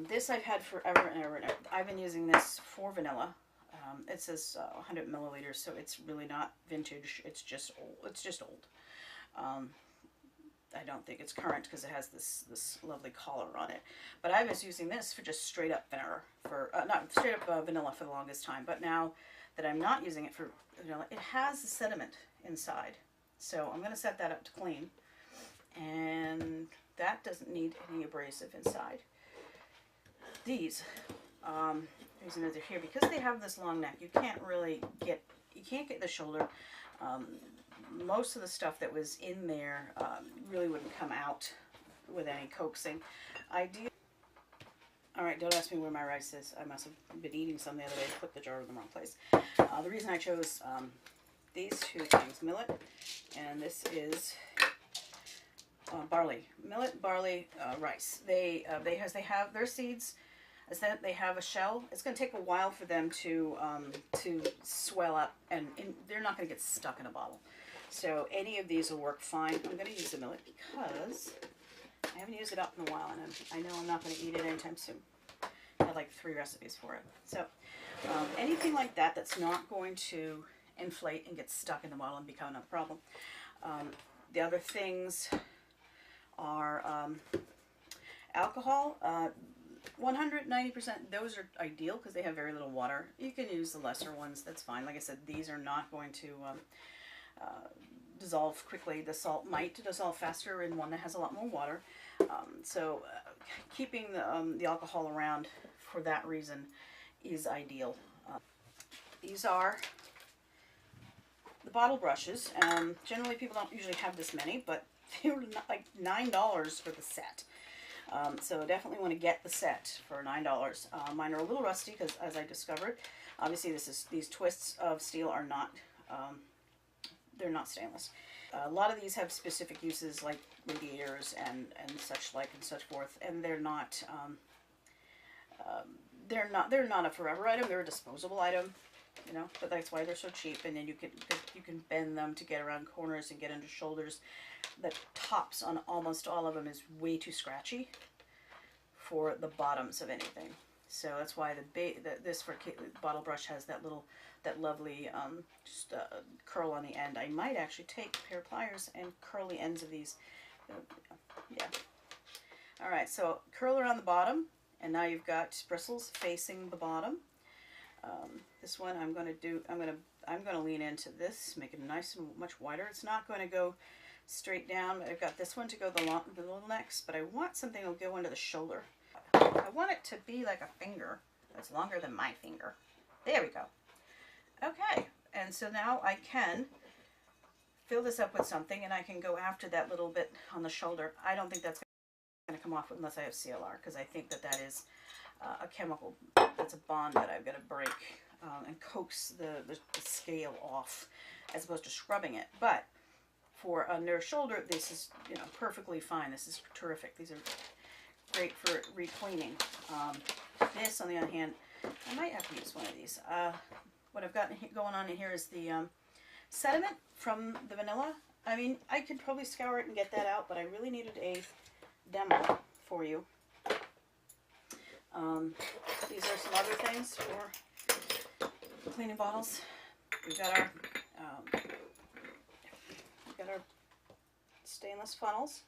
This I've had forever and ever and ever. I've been using this for vanilla. It says 100 milliliters, so it's really not vintage. It's just old. It's just old. I don't think it's current because it has this lovely collar on it. But I was using this for just straight up vinegar, for not straight up vanilla for the longest time. But now that I'm not using it for vanilla, it has the sediment inside. So I'm going to set that up to clean, and that doesn't need any abrasive inside. These, reason that they're here, because they have this long neck, you can't get the shoulder. Most of the stuff that was in there really wouldn't come out with any coaxing. Alright, don't ask me where my rice is. I must have been eating some the other day and put the jar in the wrong place. The reason I chose these two things, millet, and this is barley. Millet, barley, rice. They have their seeds. They have a shell. It's going to take a while for them to swell up, and they're not going to get stuck in a bottle. So any of these will work fine. I'm going to use the millet because I haven't used it up in a while, and I know I'm not going to eat it anytime soon. I had like 3 recipes for it. So anything like that that's not going to inflate and get stuck in the bottle and become a problem. The other things are alcohol. 190%, those are ideal because they have very little water. You can use the lesser ones, that's fine. Like I said, these are not going to dissolve quickly. The salt might dissolve faster in one that has a lot more water. So keeping the alcohol around for that reason is ideal. These are the bottle brushes. Generally people don't usually have this many, but they were like $9 for the set. So definitely want to get the set for $9. Mine are a little rusty because, as I discovered, obviously these twists of steel are not, they're not stainless. A lot of these have specific uses like radiators and such like and such forth, and they're not a forever item. They're a disposable item, you know. But that's why they're so cheap. And then you can bend them to get around corners and get under shoulders. The tops on almost all of them is way too scratchy for the bottoms of anything. So that's why this bottle brush has that lovely curl on the end. I might actually take a pair of pliers and curl the ends of these. Yeah. All right. So curl around the bottom, and now you've got bristles facing the bottom. This one I'm going to lean into this, make it nice and much wider. It's not going to go straight down. I've got this one to go the little next, but I want something that will go under the shoulder. I want it to be like a finger that's longer than my finger. There we go. Okay, and so now I can fill this up with something, and I can go after that little bit on the shoulder. I don't think that's going to come off unless I have CLR, because I think that is a chemical. That's a bond that I've got to break and coax the scale off, as opposed to scrubbing it. But for under shoulder, this is, you know, perfectly fine. This is terrific. These are great for re-cleaning. This, on the other hand, I might have to use one of these. What I've got going on in here is the sediment from the vanilla. I mean, I could probably scour it and get that out, but I really needed a demo for you. These are some other things for cleaning bottles. We've got our stainless funnels,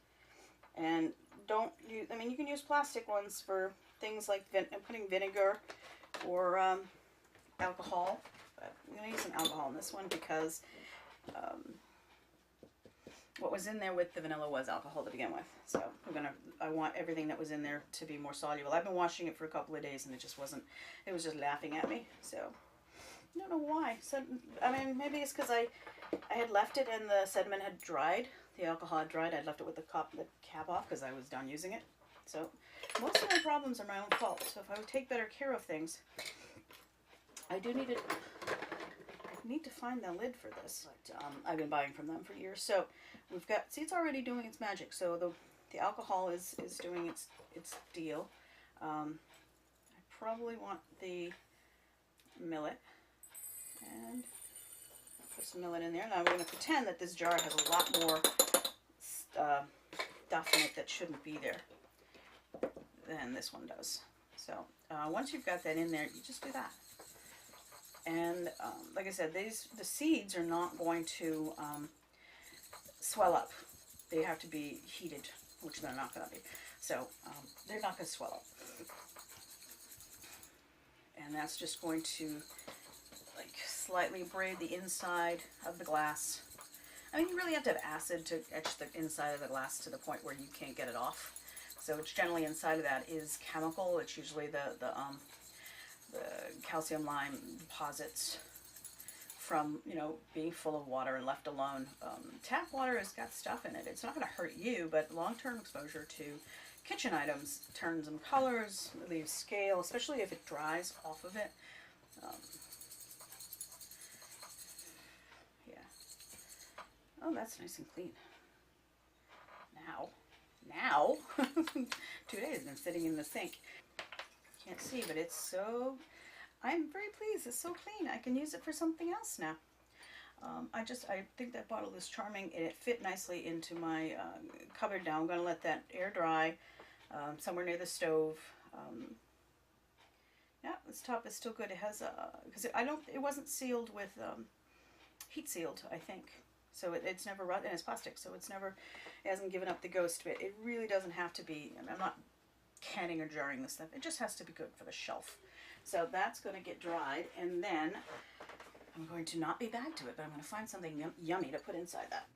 and don't use, I mean, you can use plastic ones for things like putting vinegar or alcohol, but I'm going to use some alcohol in this one because what was in there with the vanilla was alcohol to begin with. So I want everything that was in there to be more soluble. I've been washing it for a couple of days and it was just laughing at me. So I don't know why. So, I mean, maybe it's because I had left it and the sediment had dried. The alcohol had dried. I'd left it with the cap off because I was done using it. So most of my problems are my own fault. So if I would take better care of things, I need to find the lid for this. But, I've been buying from them for years. So we've got, see, it's already doing its magic. So the alcohol is doing its deal. I probably want the millet, and put some millet in there. Now I'm going to pretend that this jar has a lot more stuff in it that shouldn't be there. than this one does. So once you've got that in there, you just do that. And like I said, the seeds are not going to swell up. They have to be heated, which they're not going to be. So they're not going to swell up. And that's just going to like slightly braid the inside of the glass. I mean, you really have to have acid to etch the inside of the glass to the point where you can't get it off. So it's generally inside of that is chemical. It's usually the calcium lime deposits from, you know, being full of water and left alone. Tap water has got stuff in it. It's not going to hurt you, but long-term exposure to kitchen items turns them colors, leaves scale, especially if it dries off of it. Yeah. Oh, that's nice and clean. Now, 2 days it's been sitting in the sink. Can't see, but it's so, I'm very pleased. It's so clean. I can use it for something else now. I think that bottle is charming, and it fit nicely into my cupboard now. I'm going to let that air dry somewhere near the stove. Yeah, this top is still good. It has because it wasn't sealed with heat sealed, I think. So it's never rot, and it's plastic, so it hasn't given up the ghost bit. It really doesn't have to be. I mean, I'm not canning or jarring this stuff. It just has to be good for the shelf. So that's going to get dried, and then I'm going to not be back to it, but I'm going to find something yummy to put inside that.